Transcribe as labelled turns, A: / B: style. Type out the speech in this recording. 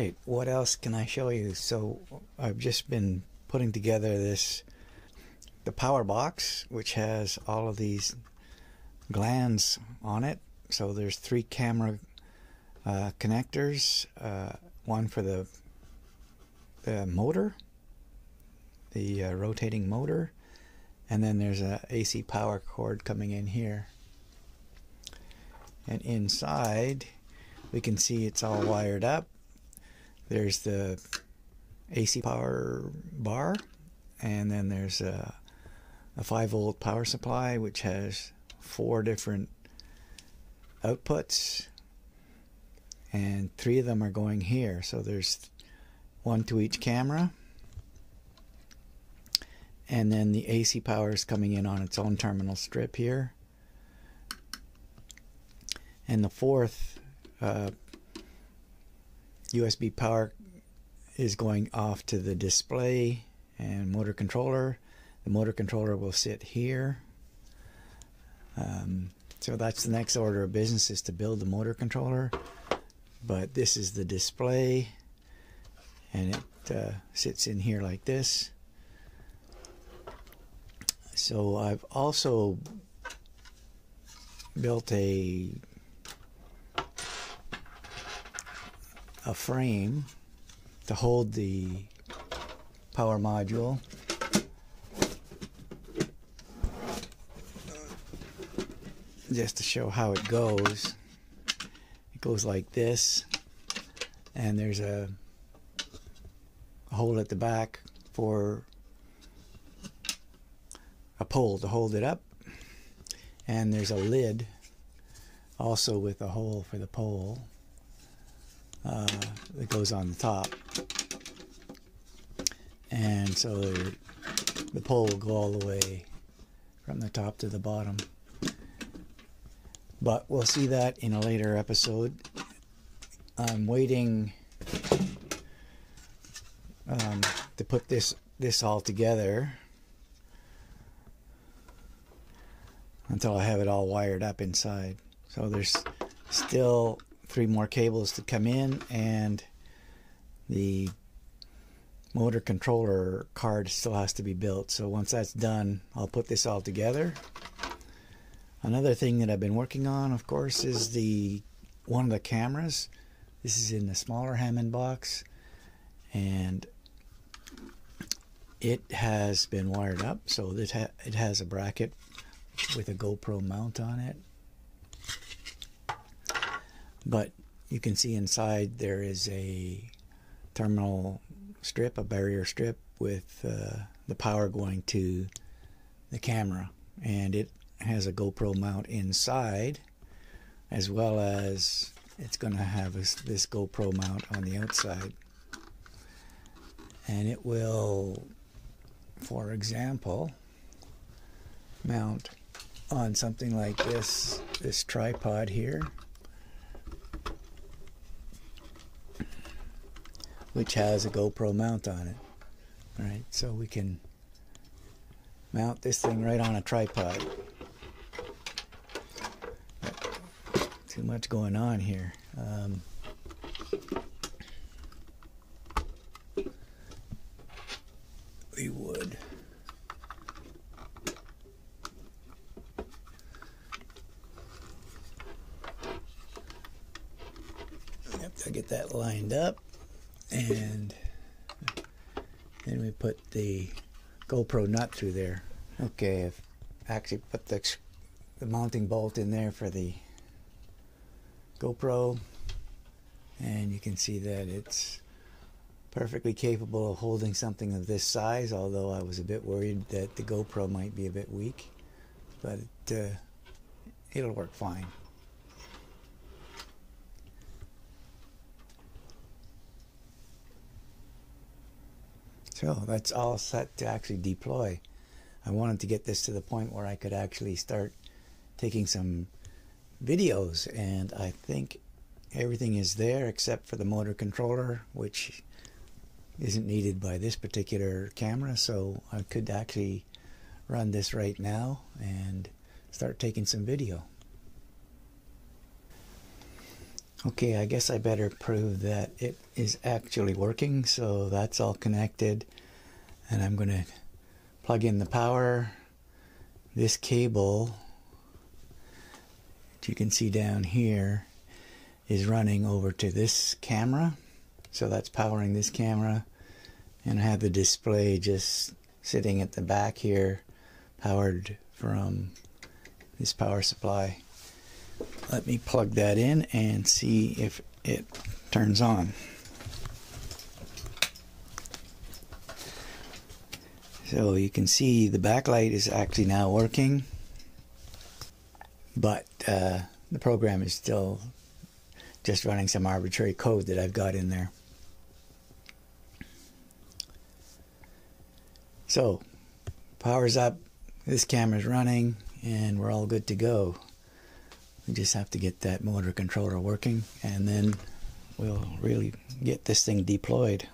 A: Alright, what else can I show you? So I've just been putting together the power box, which has all of these glands on it. So there's 3 camera connectors, one for the motor, the rotating motor, and then there's a AC power cord coming in here. And inside we can see it's all wired up. There's the AC power bar, and then there's a 5-volt power supply which has 4 different outputs, and 3 of them are going here. So there's 1 to each camera, and then the AC power is coming in on its own terminal strip here, and the 4th USB power is going off to the display and motor controller. The motor controller will sit here. So that's the next order of business, is to build the motor controller. But this is the display, and it sits in here like this. So I've also built a frame to hold the power module. Just to show how it goes. It goes like this, and there's a hole at the back for a pole to hold it up, and there's a lid also with a hole for the pole that goes on the top, and so the pole will go all the way from the top to the bottom. But we'll see that in a later episode. I'm waiting to put this all together until I have it all wired up inside. So there's still 3 more cables to come in, and the motor controller card still has to be built. So once that's done, I'll put this all together. Another thing that I've been working on, of course, is one of the cameras. This is in the smaller Hammond box, and it has been wired up. So it has a bracket with a GoPro mount on it. But you can see inside there is a terminal strip, a barrier strip, with the power going to the camera, and it has a GoPro mount inside, as well as it's going to have this GoPro mount on the outside. And it will, for example, mount on something like this tripod here, which has a GoPro mount on it. All right, so we can mount this thing right on a tripod. Too much going on here. We would have to get that lined up, and then we put the GoPro nut through there. Okay, I've actually put the mounting bolt in there for the GoPro, and you can see that it's perfectly capable of holding something of this size, although I was a bit worried that the GoPro might be a bit weak, but it'll work fine. So that's all set to actually deploy. I wanted to get this to the point where I could actually start taking some videos, and I think everything is there except for the motor controller, which isn't needed by this particular camera. So I could actually run this right now and start taking some video. Okay, I guess I better prove that it is actually working. So that's all connected, and I'm going to plug in the power. This cable, that you can see down here, is running over to this camera. So that's powering this camera, and I have the display just sitting at the back here, powered from this power supply. Let me plug that in and see if it turns on. So you can see the backlight is actually now working, but the program is still just running some arbitrary code that I've got in there. So power's up, this camera's running, and we're all good to go. We just have to get that motor controller working, and then we'll really get this thing deployed.